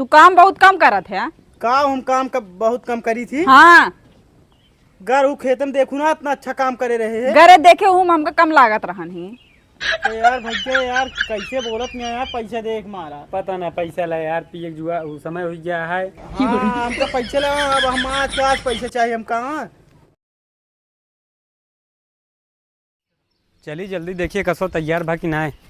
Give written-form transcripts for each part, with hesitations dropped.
तू काम बहुत कम करत है। हम काम का बहुत कम करी थी। हाँ घर उ खेत में देखू ना इतना अच्छा काम करे रहे है। गरे देखे हूँ हमका कम लागत रहन ही। तो यार भैया यार कैसे बोलत नहीं यार, पैसा देख मारा। पता ना पैसा ला यार, पिए जुआ समय हो गया है। हाँ, हमका पैसा लगा, अब हम आज पैसे चाहिए हम कहाँ। चलिए जल्दी देखिए कसो तैयार भा कि ना है।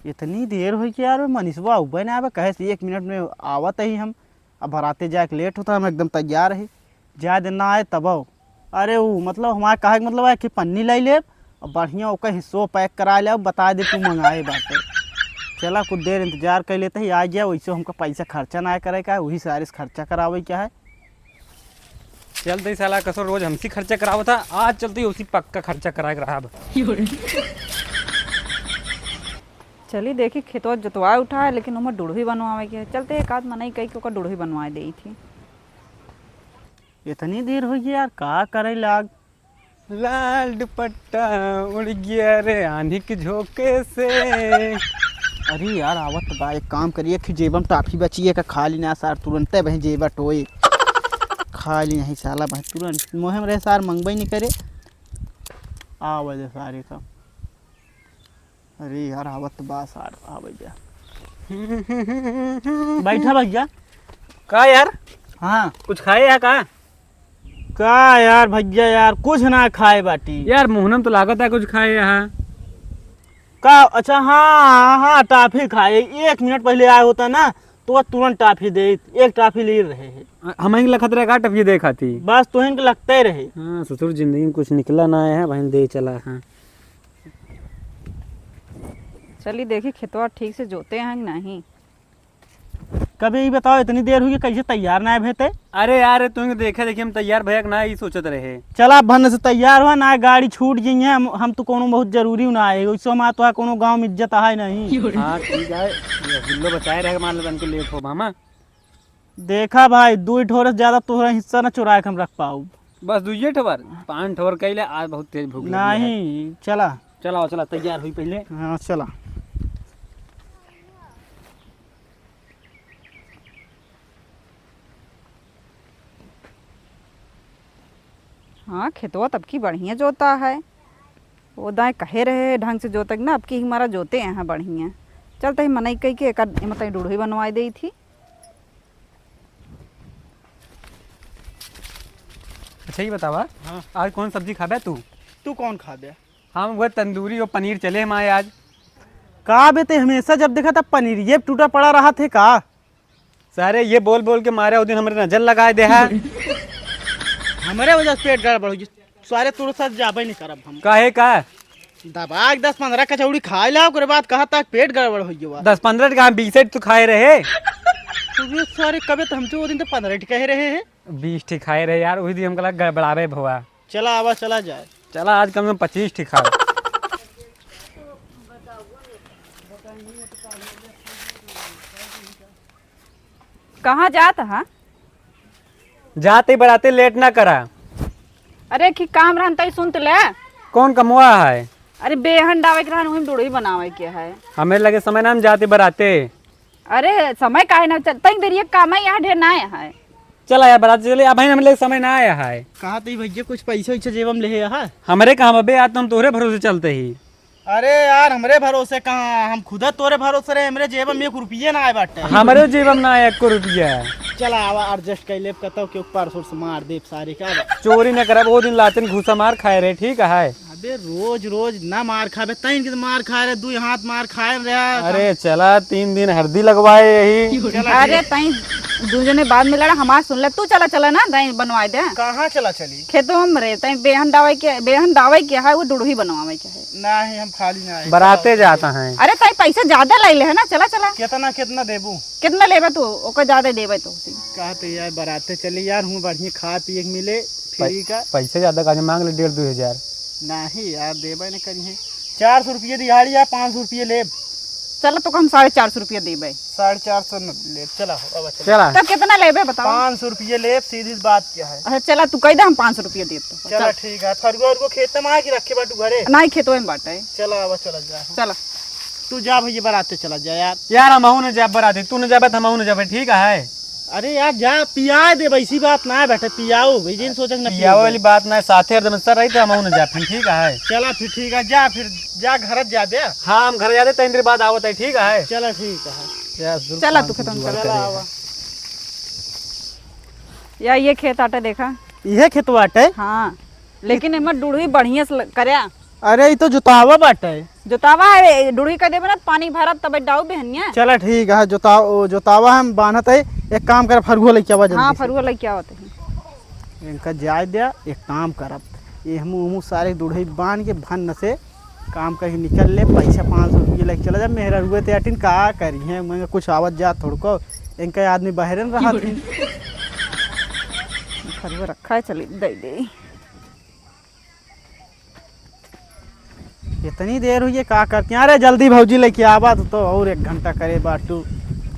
इतनी देर हुई कि यार मनीषवा उबे ना आवे, कहे से 1 मिनट में आवत ही हम। अब भराते जाके लेट होता, हम एकदम तैयार है। ज्यादा ना आए तब अरे वो मतलब हमारे कहे का मतलब है कि पन्नी ले ले और बढ़िया ओकर हिस्सों पैक करा ले, बता दे तू मंगाए बात। चला कुछ देर इंतजार कर लेते ही आ गया, वैसे हमको पैसा खर्चा ना करे का है, वही सारे से खर्चा करावे क्या है। चलते साला कसो रोज हमसे खर्चा करावा था, आज चलते उसी पक्का खर्चा करा रहा। चली देखी खेतवा जोतवा उठा है, लेकिन उमर डूढ़ी बनवावे के है। चलते एक आध मनाई कही के ओकर डूढ़ी बनवा दी थी। इतनी देर हो गई यार, का करे लाग। लाल दुपट्टा उड़ गया रे आंधी के झोंके से। अरे यार आवत बा, एक काम करिए कि जेबम टाफी बचिए का खा ली ना सार, तुरंत बह जेबा टोए खा ली नहीं साला बह तुरंत मोहम रहे सार मंगवाई नहीं करे आ वजह सारे का। अरे यार आवत बा सार आ भैया बैठा भैया। का यार हाँ कुछ खाए या का यार भैया यार कुछ ना खाए बाटी यार मुहनम तो लागत है कुछ खाए यहाँ का। अच्छा हाँ हाँ टाफी खाए, 1 मिनट पहले आया होता ना तो तुरंत टाफी दे, एक टाफी ले रहे हैं। हम लखत रहे का टफिए दे खाती बस तो इनके लगते ही रहे। हाँ ससुर जिंदगी में कुछ निकला ना है बहन दे चला। हाँ चली देखी खेतवा ठीक से जोते हैं कि नहीं। कभी ये बताओ इतनी देर हुई कैसे तैयार ना भेते। अरे यार तुम देखा देखिए हम तैयार भैया ना ही सोचत रहे। चला भन से तैयार हुआ ना, गाड़ी छूट गई है। हम तो कोनो बहुत जरूरी ना आए, वैसे हम तो कोनो गांव में इज्जत है नहीं। हाँ ठीक है बिल्लो बचाए रहे मान लो को लेट हो मामा। देखा भाई 2 ठोर से ज्यादा तोहरा हिस्सा ना चुरा के हम रख पाऊ। बस 2 ठोर 5 ठोर कैले आज बहुत तेज भूख नहीं चला चला चला तैयार हुई पहले। हाँ चला। हाँ खेतवा तब की बढ़िया जोता है। वो दाएँ कहे रहे ढंग से जोतक ना, अब की हमारा जोते हैं बढ़िया। चलते ही मनई कही के एक मतलब डूढ़ी बनवाई दी थी। अच्छा ही बतावा। हाँ आज कौन सब्जी खाबे तू कौन खा दे। हम वह तंदूरी और पनीर चले हमारे आज। का बेटे हमेशा जब देखा था पनीर ये टूटा पड़ा रहा थे का। सारे ये बोल बोल के मारे उस दिन हमारे नजर लगाए दे है। हमारे वजह से पेट गड़बड़ हो गई, सारे तुर साथ जाबे नहीं करब हम। काहे का दबा 10-15 कचौड़ी खा ला, ओकरे बाद कहा तक पेट गड़बड़ हो गया। 10-15 का 20 तो खाए रहे। तो ये सारे कबे तो हमसे वो दिन तो 15 कह रहे हैं। 20 ठीक खाए रहे यार, उस दिन हमको लगा गड़बड़ावे भवा। चला आवा चला जाए। चला आज कम से कम 25 ठीक खाए। कहाँ जाता है। जाते बढ़ाते लेट ना करा। अरे कि काम रहन तई सुन तो ले। कौन कमुआ है। अरे बेहन डावे के रहन वही डूढ़ी बनावे के है। हमें लगे समय ना हम जाते बढ़ाते। अरे समय काहे ना चल तई देरिए काम है यहाँ ढेर ना है। चला यार बढ़ाते चले अब हमें लगे समय ना आया है। कहा तो भैया कुछ पैसे वैसे जेबम ले है। हमारे कहाँ बे आज तो हम तोहरे भरोसे चलते ही। अरे यार हमरे भरोसे कहाँ, हम खुद तोरे भरोसे रहे। हमरे जेबम 1 रुपये ना आए बाटे। हमारे जेबम ना 1 रुपया। चला आवा एडजस्ट कर लेब कहता कि ऊपर सोर से मार देब सारे का। चोरी न करब वो दिन लातन घूसा मार खाए रहे ठीक है। अबे रोज रोज ना मार खाबे, तैन के मार खाए रहे, 2 हाथ मार खाए रहे। अरे चला 3 दिन हल्दी लगवाए यही। अरे तई दूजने बाद में लड़ा हमार सुन ले। तू चला चला ना दई बनवाए दे। कहाँ चला चली खेतों में रे तई बेहन दावे के है वो डूढ़ी बनवावे के है। नहीं हम खाली ना आए। बराते जाता है। अरे तई पैसा ज्यादा ले ले है ना। चला चला कितना देबू। कितना लेबे तू ओकर ज्यादा देबे तो। कहा तो यार बराते चली यार, हूँ बढ़िया खा पिए मिले फ्री का। पैसे ज्यादा का मांग ले 1.5-2 हजार। नहीं यार देबे नहीं करी है। 400 रुपये दिहाड़ी या 500 रुपये लेब। चलो तो हम 450 रुपया देबे। 450 ले चला अब चला तब कितना लेबे बताओ। 500 रुपये ले, सीधी बात क्या है। अच्छा चला तू कह दे हम 500 रुपया दे तो। चला ठीक है। फरगो और को खेत में आके रखे बाटू घरे। नहीं खेतों में बाटे। चला अब चला जा। चला तू जा भैया बराते चला जा यार। यार हम न जाब बराती, तू न जाबे तो हम न जाबे, ठीक है। अरे यार जा पिया दे, वैसी बात ना है बेटा, पियाओ भाई जिन सोचक ना पियावे वाली बात ना है, साथे हरदम सर रही तो हम न जाब, ठीक है। चला फिर ठीक है, जा फिर जा घर जा दे। हाँ हम घर जाते 3 दिन बाद आवत है, ठीक है। चला ठीक है, चला तू खत्म कर। चला आवा। या ये खेत आटे देखा? ये खेत बाटे? हाँ, लेकिन एमा डुड़ही बढ़िया से करया। अरे ये तो जुतावा बाटे। जोतावा है, डुड़ही कर देबे ना पानी भरब तब डाउ बेहनिया। चला ठीक है, जोतावा हम बांधत है। एक काम कर, फरुआ लेके आवा जल्दी। हाँ से। फरुआ लेके आवत है। इनका जाय दिया, एक काम करब, ये हम सारे दूढ़ई बांध के भन से काम करके निकल ले, पैसा 500 रुपये लेके चला जा। मेहरा रुए ते अटिन का करी है, मैं कुछ आवत जा थोड़ को, इनका आदमी बहरे रहा थी। फरुआ रखा है, चली दे दे। इतनी देर हुई है, का करती? अरे जल्दी भौजी लेके आवा तो और 1 घंटा करे बाटू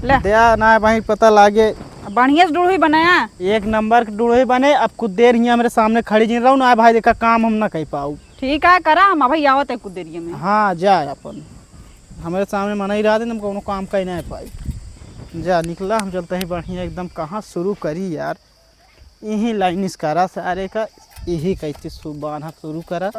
ले दया ना भाई, पता लागे। बढ़िया से डुड़ही बनाया, 1 नंबर के डूढ़े बने। अब कुछ देर ही मेरे सामने खड़ी जिन रहूँ ना भाई, देखा काम हम ना कह पाऊ। ठीक है करा, हम अभी आवत है कुछ देरिये में। हाँ जा, अपन हमारे सामने मना ही रहा थे, हम कोनो काम कर नहीं पाई। जा निकला, हम चलते ही बढ़िया एकदम। कहाँ शुरू करी यार, यही लाइन इसकारा सारे का, यही कैसे सुबह शुरू करा।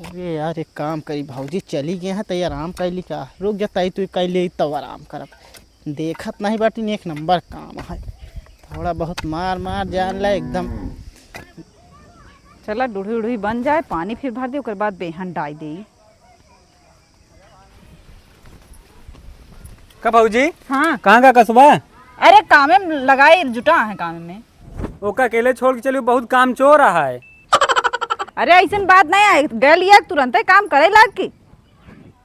अरे यार एक काम करी, भौजी चली गए हैं तो आराम कर ली का, रुक जाता तू कर ले तब आराम करब। देखत नहीं बाटी, 1 नंबर काम है, थोड़ा बहुत मार मार जान ला एकदम। चला डुड़ही उड़ही बन जाए, पानी फिर भर दे, ओकर बाद बेहन डाई दे। का भौजी? हाँ कहाँ का कसबा? अरे कामे में लगाए, जुटा है काम में। ओका अकेले छोड़ के चलिए, बहुत काम चोर रहा है। अरे ऐसा बात नहीं है, गल लिया तुरंत ही काम करे लाग की।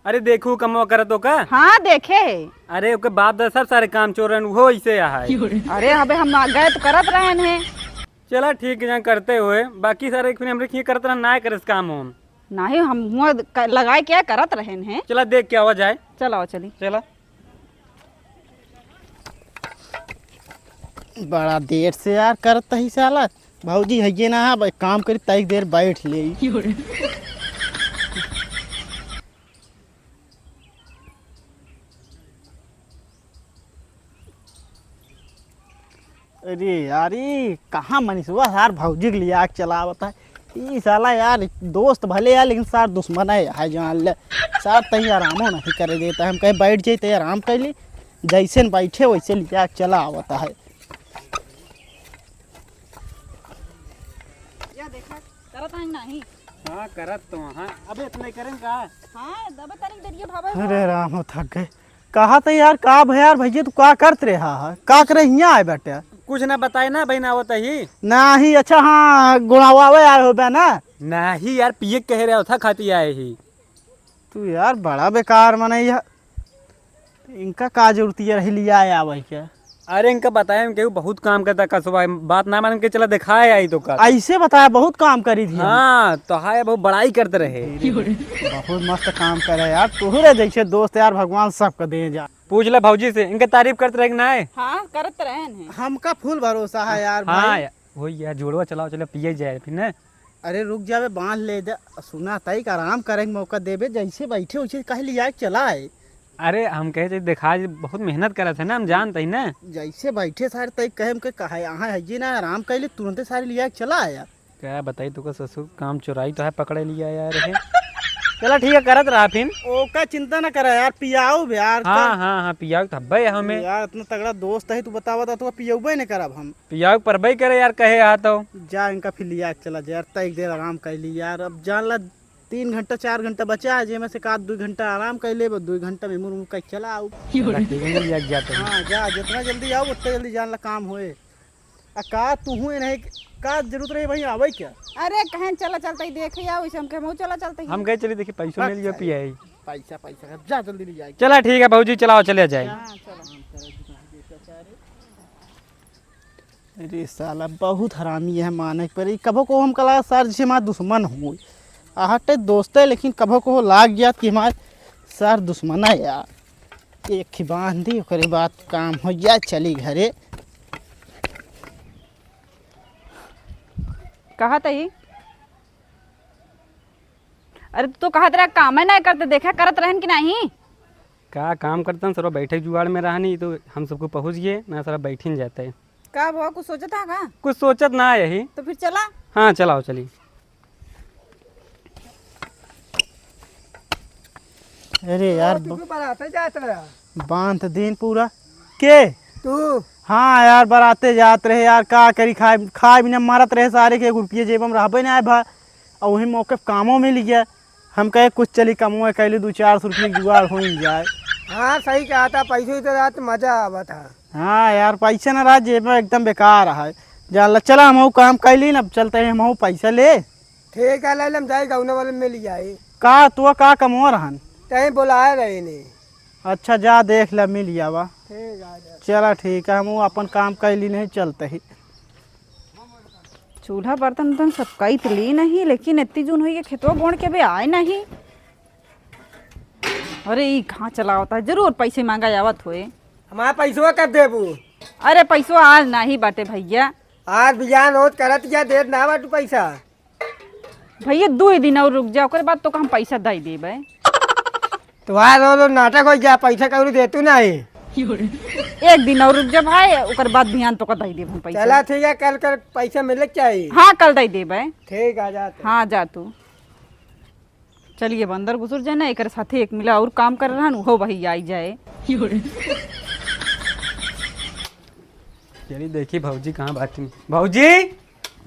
अरे देखू कमवा करत हो का? हाँ देखे। अरे ओके बाप दादा सब सारे काम चोर रहन, वो ऐसे है। अरे अबे हम गए तो करत रहे हैं। चला ठीक है, करते हुए बाकी सारे हमरे करते रह ना करे काम हम नहीं, हम हुआ लगाए क्या करत रहे हैं। चला देख के आवा जाए। चलो चली। चला बड़ा देर से यार करता ही साला। भौजी है ना, हाँ काम करी तई देर बैठ ले। अरे यार ये कहाँ मनीषवा यार, भौजी के लिए आग चलावता है। ये साला यार दोस्त भले यार, लेकिन सार दुश्मन है जान ले। सार तही आरामो नहीं करे देता है, हम कहीं बैठ जाए तो आराम कर ली, जैसे बैठे वैसे लिए आग चला आवता है। या देखा करत है नहीं। हाँ करत तो हाँ, अबे इतना करें का? हाँ दबे तनिक देरिये भावे। अरे राम थक गए। कहा था यार, का भैया भैया तू का करत रहा है, का करे यहाँ आए बेटे? कुछ ना बताए ना भाई, ना होता ही नहीं। अच्छा हाँ गुणावावे यार हो बे ना। नहीं यार, पिए कह रहे था खाती आए ही। तू यार बड़ा बेकार मने यार, इनका का जरूरत है रही लिया आया भाई क्या? अरे इनका बताया हम, बहुत काम करता कसबा, बात ना मान के चला दिखाए आई तो का। ऐसे बताया बहुत काम करी थी। हाँ तो हाय बहुत बड़ाई करते रहे। बहुत मस्त काम करे यार, तुहरे जैसे दोस्त यार भगवान सबको दे जा। पूछ ले भौजी से, इनके तारीफ करते रहे ना है। हाँ करत रहे हैं। हमका फुल भरोसा है यार हाँ भाई। वही यार, जोड़वा चलाओ, चलो पिए जाए फिर ना। अरे रुक जावे, बांध ले जा, सुना तई आराम करे मौका देवे, जैसे बैठे वैसे कह लिया चला है। अरे हम कहे दिखा, बहुत मेहनत करा था ना, हम जानते ही ना। जैसे बैठे सारे तई कहे के कहा यहाँ है जी ना, आराम कर ले, तुरंत सारे लिया चला आया। क्या बताई तुका ससुर, काम चुराई तो है, पकड़े लिया यार है। चला ठीक है, करत रहा फिर। ओका चिंता ना करा यार, पियाओ यार। हाँ हाँ हाँ, पियाग थब्बे हमें यार इतना तगड़ा दोस्त है, तू बतावा था तो पियौबे नहीं करब हम। पियाग परबई करे यार, कहे आ तो जा इनका फिर लिया चला जा यार, तई देर आराम कर ली यार। अब जान ला 3 घंटा 4 घंटा बचा है, जेमे से का 2 घंटा आराम कर ले, 2 घंटा में मुँह कहीं चला आओ। जाते हैं। हाँ जा, जितना जल्दी आओ उतना जल्दी जान ला काम होए। का तू नहीं का जरूरत रही भाई आवे क्या? अरे कहें चला चलते ही देखे आओ, इसे हम कहे चला चलते ही। हम गए चलिए, देखिए पैसों ले लिया पियाई। पैसा पैसा जा जल्दी ले जाए। चला ठीक है भौजी, चलाओ चले जाए। अरे साला बहुत हरामी है, माने पर कभो को हम कला सर जैसे हमारे दुश्मन हो आहटे दोस्त है, लेकिन कभो को लाग गया कि हमारे सर दुश्मन है यार। एक ही बांध दी, ओकरे बाद काम हो गया, चली घरे। कहा था ही अरे तू तो कहत रहा काम ही नहीं करते, देखा करत रहन कि नहीं। का काम करता हूँ सर, बैठे जुगाड़ में रहा नहीं तो हम सबको पहुँच गए ना, सर बैठ ही जाते हैं। का हुआ, कुछ सोचा था का? कुछ सोचत ना है यही। तो फिर चला। हाँ चलाओ चलिए। अरे यार बराते जात रहा बांध दिन पूरा के तू। हाँ यार बराते जात रहे यार, का करी, खाए बिना मारत रहे सारे के, 1 रुपये जेब में रहबे ना भा। और वही मौके पे कामों मिल गया, हम कहे कुछ चली कमो कैले 200-400 रुपये जुगाड़ हो ही जाए। हाँ सही कहा था, पैसे तो रात मजा आवा था। हाँ यार पैसा ना रहा जेब में, एकदम बेकार है। जान चला हम काम कैली ना, अब चलते हैं हम पैसा ले। ठीक है, ले हम जाए गौना वाले मिल जाए। का तू का कमो रहन? कहीं बुलाए रहे ने। अच्छा जा देख ले मिल जावा। ठीक है चला ठीक है, हम अपन काम कैली नहीं, चलते ही। चूल्हा बर्तन उर्तन सब कई तो ली नहीं, लेकिन इतनी जून हुई है खेतवा बोण के भी आए नहीं। अरे ये कहाँ चला होता है, जरूर पैसे मांगा जावत हुए। हमारा पैसवा कर देबू। अरे पैसवा आज नहीं बाटे भैया। आज बिजान होत करत या देर ना बाटू पैसा। भैया 2 दिन और रुक जाओ, ओकरे बाद तो हम पैसा दे देबे। तुम्हारा रो नाटक हो गया, पैसा कौन देतू नहीं। 1 दिन और रुक जा भाई, ओकर बाद ध्यान तो का दे देब हम पैसा। चला ठीक है, कल कर पैसा मिले चाहिए। हाँ कल दे देबे। ठीक है जाते। हाँ जा तू। चलिए बंदर घुसुर जाए ना, एक साथे एक मिला और काम कर रहा हो भाई आई जाए। चलिए देखिए भौजी कहाँ बात। भौजी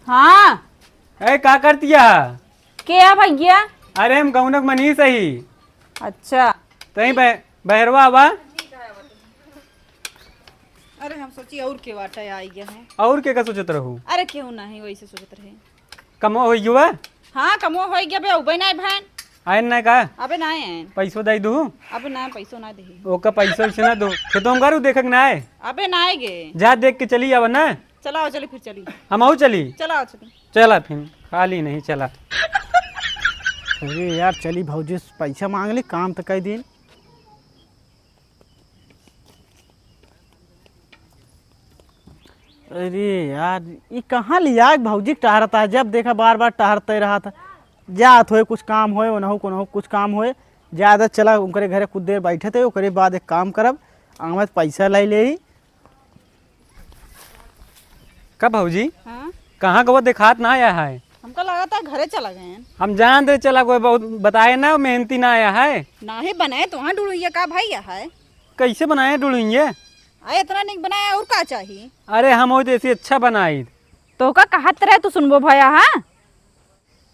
हाँ अरे का करतिया? क्या भैया? अरे हम गौनक मनीष ही। अच्छा तही बहरवा आवा। अरे हम सोची और के वाटा आई गया है। और के का सोचत रहू? अरे क्यों नहीं वैसे सोचत रहे। कमो हो युवा? हाँ कमो हो गया बे, उबे ना भान। आयन ना का अबे ना आयन। पैसो दई दू? अबे ना पैसो ना दे। ओका पैसा वैसे ना दो, खेतों में करू देखक ना आए। अबे ना आएगे। जा देख के चली आवा ना। चलाओ चली फिर चली। हम आऊ चली। चलाओ चली। चला फिर खाली नहीं चला। अरे यार चली भौजी पैसा मांग ली, काम तो कई दिन। अरे यार ये कहाँ लिया भौजी टहरता है, जब देखा बार बार टहरते रहा था। जात होए कुछ काम होए ओनहु कोनहु कुछ काम होए, ज़्यादा चला उनके घरे कुछ देर बैठे थे, ओकरे बाद एक काम करब आमद पैसा ले ले। कब भौजी हाँ कहाँ गवा देखात ना आया है? हमको लगा था घरे चला गए हैं। हम जान दे चला कोई बहुत बताए ना, मेहनती ना आया है। ना ही बनाए तो वहाँ ढूंढिए का भाई है। कैसे बनाए ढूंढेंगे? आए इतना नहीं बनाया और का चाहिए? अरे हम हो जैसे अच्छा बनाई। तो का कहत रहे तू सुनबो भैया। हाँ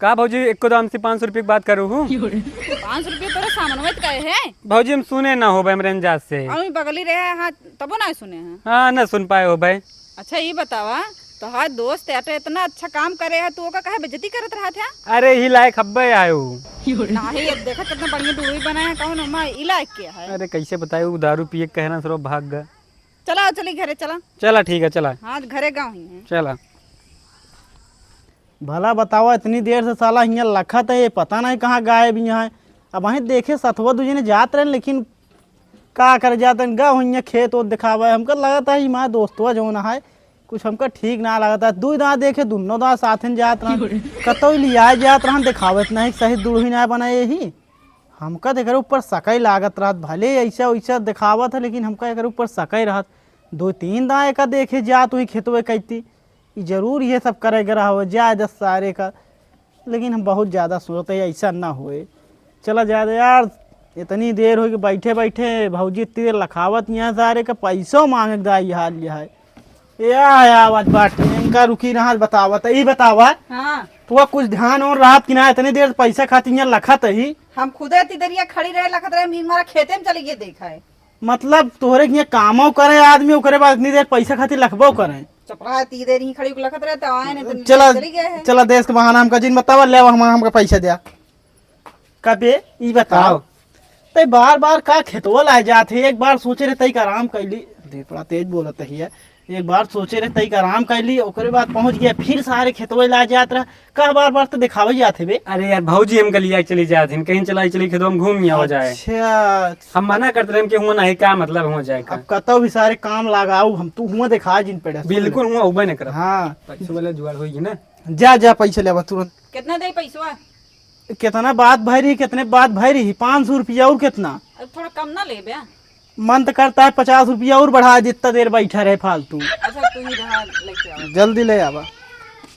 का भौजी एक दाम से 500 रुपये की बात करूँ हूँ। 500 रुपये तोरे सामान में कहे है। भौजी हम सुने ना हो भाई मेरे अंदाज से। हम बगली रहे हाँ तबो ना सुने हैं। हाँ ना सुन पाए हो भाई। अच्छा ये बतावा तो हाँ दोस्त है इतना अच्छा काम करे है, तू का कहे बेइज्जती करत रहा था। अरे ही लायक हब्बे आयो। ना ही ये देखा कितना बढ़िया डुड़ुई बनाए है, कौन हम इलाक के है। अरे कैसे बताए वो दारू पिए कहना सरो भाग गया। चला चली घरे चला। चला ठीक है चला। हाँ घरे गाँव ही है। चला भला बतावा इतनी देर से साला यहाँ लखत है, ये पता नहीं कहाँ गायब यहाँ है। अब वहीं देखे सतवा दूजे ने जात रहे, लेकिन का कर जाते गाँव यहाँ खेत वो दिखावा है। हमको लगा था हमारा दोस्तवा जो ना है कुछ हमको ठीक ना लगा था। 2 दाँत देखे दोनों दाँत साथ में जात रहा, कतो लिया जात रहा दिखावत नहीं सही दूर ही ना बनाए ही। हमका देख ऊपर सकई लागत रहा, भले ऐसा वैसा दिखावा था लेकिन हमका एक ऊपर सकई रहा। 2-3 दाएँ का देखे जात हुई खेतवे कहती जरूर ये सब करेगा रहा हो जाए 10 सारे का, लेकिन हम बहुत ज़्यादा सोचते ऐसा ना होए। चला ज़्यादा यार इतनी देर हो गई बैठे बैठे, भौजी इतनी देर लखावत यहाँ सारे का पैसों मांग दा हाल यह है। या आवाज बाट इनका रुकी रहा बतावा ये बतावा हाँ तो कुछ ध्यान और रात की ना इतनी देर पैसा खाती यहाँ लखत ही। हम खुद इतनी देर खड़ी रहे लखत रहे, हमारा खेते में चली गई देखा है। मतलब तोहरे यहाँ कामों करे आदमी ओकरे बाद इतनी देर पैसा खाती लखबो करें। चपड़ा इतनी देर ही खड़ी लखत रहे तो आए नहीं तो चला चली गए हैं। चला देश के बहाना हमका जिन बतावा ले हमका पैसा दिया कबे ये बताओ। ते बार बार का खेतवा लाए जाते, एक बार सोचे रहे तई आराम कैली, दे थोड़ा तेज बोलत है। एक बार सोचे रहे तई आराम कैली, ओकरे बाद पहुंच गया फिर सारे खेतवा लाए जात रहा। का बार बार तो दिखावे जाते बे। अरे यार भौजी हम गलिया चली जाते हैं, कहीं चलाई चली खेतों में घूम हो जाए। अच्छा हम मना करते रहे कि हुआ नहीं का मतलब हो जाएगा। अब कतो भी सारे काम लगाऊ हम तू हुआ दिखा जिन पे बिल्कुल हुआ उबे नहीं कर। हाँ पैसे वाले जुगाड़ होगी ना। जा जा पैसा ले तुरंत। कितना दे पैसा? कितना बात भरी, कितने बात भरी, 500 रुपया और कितना अब थोड़ा कम ना ले बे। मन तो करता है 50 रुपया और बढ़ा, जितना देर बैठा रहे फालतू। अच्छा तू ही रहा लेके आओ। जल्दी ले आवा।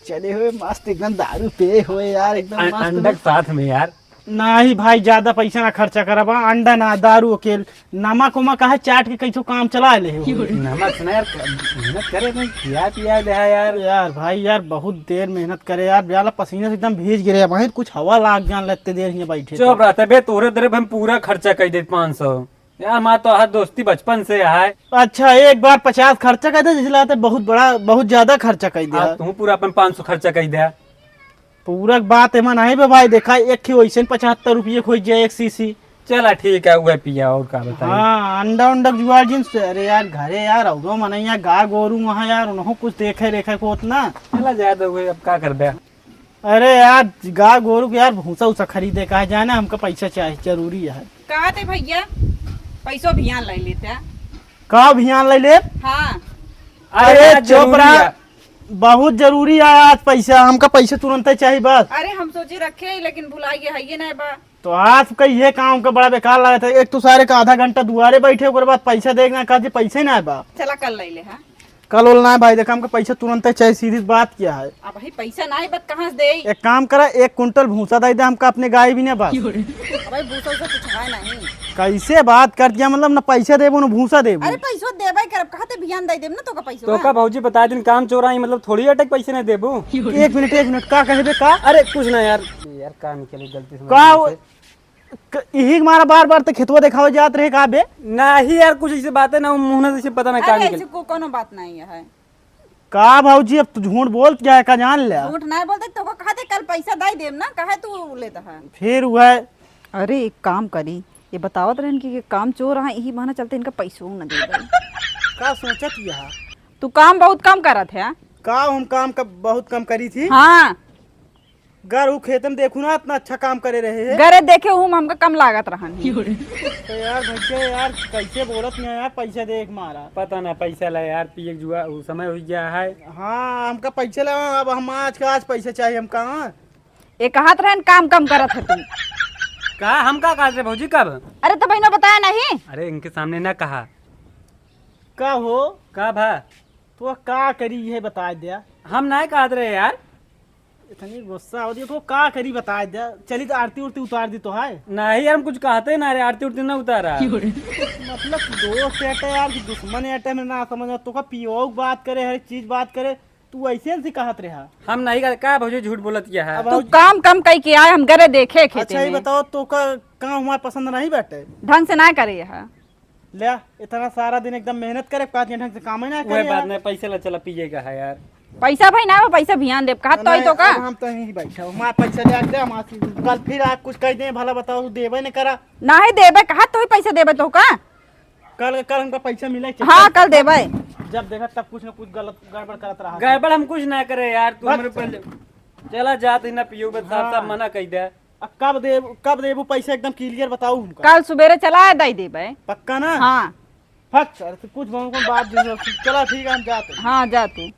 चले हुए मस्त एकदम दारू पे हुए यार, एकदम मस्त। अंडा के साथ में यार। नहीं भाई ज्यादा पैसा ना खर्चा करबा, अंडा ना दारू अकेल नमक उमक है चाट के कैसो काम चला ले हो। नमक ना यार, मेहनत करे नहीं, खिया पिया दे है यार। यार भाई यार बहुत देर मेहनत करे यार, ब्याला पसीने से एकदम भीज गिरे वहीं कुछ हवा लाग जान लगते देर यहाँ बैठे। चुप रहते बे, तोरे तरफ हम पूरा खर्चा कर दे 500 यार। हमारा तो हर दोस्ती बचपन से है। अच्छा एक बार 50 खर्चा कर दे, जिसलाते बहुत बड़ा बहुत ज्यादा खर्चा कर दिया। तू पूरा अपन 500 खर्चा कर दे। पूरा बात है नहीं बे भाई, देखा एक वैसे 75 रुपये खोज जाए एक सीसी। चला ठीक है, वह पिया और का बताइए। हाँ अंडा उंडा जुआ जींस। अरे यार घरे यार औरो मन यार गा गोरू वहाँ यार उन्हों कुछ देखे रेखे को उतना। चला जाए तो वही, अब क्या कर दे। अरे यार गा गोरू के यार भूसा उसा खरीदे का है, जाना हमका पैसा चाहिए जरूरी है। कहा थे भैया पैसों अभियान ले लेते हैं। का अभियान ले ले? हाँ अरे यार, चुप जरूरी रहा, है। बहुत जरूरी है आज पैसा, हमका पैसा तुरंत चाहिए बस। अरे हम सोचे रखे ही, लेकिन भुला गए है ये नहीं बा। तो आज का ये काम का बड़ा बेकार लगा था, एक तो सारे का आधा घंटा दुआरे बैठे ओकर बाद पैसा देखना कहा पैसे ना बा। चला कल ले ले। हाँ कल बोलना है भाई, देखा हमका पैसा तुरंत चाहिए, सीधी बात क्या है। अब भाई पैसा ना है बत कहाँ से दे। एक काम करा, 1 कुंटल भूसा दे दे हमका, अपने गाय भी ने बस। भाई भूसा उसा कुछ है नहीं। कैसे बात कर दिया, मतलब ना पैसा देबो ना भूसा देबो। अरे पैसो देबे करब, कहा थे अभियान दे देम ना तो का पैसा। तो का भौजी बता दिन काम चोराई, मतलब थोड़ी अटक पैसे नहीं देबू। एक मिनट का कहबे का? अरे कुछ ना यार, यार का निकली गलती से। का यही मारा बार बार तो खेतवा दिखावे जात रहे का बे? नहीं यार, कुछ ऐसी बातें ना मुंह से पता ना का अरे निकली। ऐसे को कोनो बात नहीं है। का भाऊजी अब तू झूठ बोल जाए का जान ले। झूठ नहीं बोलते तो कहा थे कल पैसा दे देम ना, कहे तू लेता है। फिर वह अरे एक काम करी, ये बतावत रहन कि काम चोर है, यही बहाना चलते इनका पैसों न दे दे। का सोचत यह? तू काम बहुत कम करत है। का हम काम का बहुत कम करी थी। हाँ घर उ खेत में देखू ना इतना अच्छा काम करे रहे है। गरे देखे हूँ हमका कम लागत रहन। तो यार भैया यार कैसे बोलत नहीं यार, पैसा देख मारा। पता ना पैसा ला यार, पिए जुआ वो समय हो गया है। हाँ हमका पैसा लगा, अब हम आज का आज पैसा चाहिए हम कहाँ। एक हाथ रहन काम कम करत है तू। का हम का कहा भौजी कब? अरे तो बहनों बताया नहीं। अरे इनके सामने ना कहा। का हो का भा तो का करी ये बता दिया। हम नहीं कहत रहे यार। इतनी गुस्सा हो दिया तो का करी बता दिया। चली तो आरती उरती उतार दी तो है। नहीं यार, हम कुछ कहते ना रे, आरती उरती ना उतारा। मतलब दोस्त है यार कि दुश्मन है में ना समझ तो का पियो बात करे, हर चीज बात करे, तू ऐसे से कहत रहा। हम नहीं कहते, का भौजी झूठ बोलत किया है। तू काम कम कई के आए, हम गरे देखे खेते अच्छा ये में। बताओ तो का काम हमारा पसंद नहीं बैठे। ढंग से ना करे है। ले इतना सारा दिन एकदम मेहनत करे, ढंग से काम ही ना वही करे बात यार। नहीं, पैसे ला चला पिएगा है यार। पैसा भाई ना पैसा भियान देव कहा तो नहीं, तो का। अब हम तो यहीं बैठा हूँ, हमारा पैसा ले दे, हम कल फिर आप कुछ कह दें भला बताओ, देवे नहीं करा। ना ही देबे कहा तो ही पैसा देबे तो का। कल हमका पैसा मिले। हाँ कल देबे। जब देखा तब कुछ न कुछ गलत गड़बड़ करत रहा। गड़बड़ हम कुछ ना करे यार, तू हमरे पहले चला जात ना पियो बस, साफ साफ मना कह दे। अब कब देबू पैसा एकदम क्लियर बताऊ हमका। कल सुबेरे चला दे देबे। पक्का ना? हाँ फट सर कुछ बात चला ठीक है हम जाते हैं। हाँ जा तू।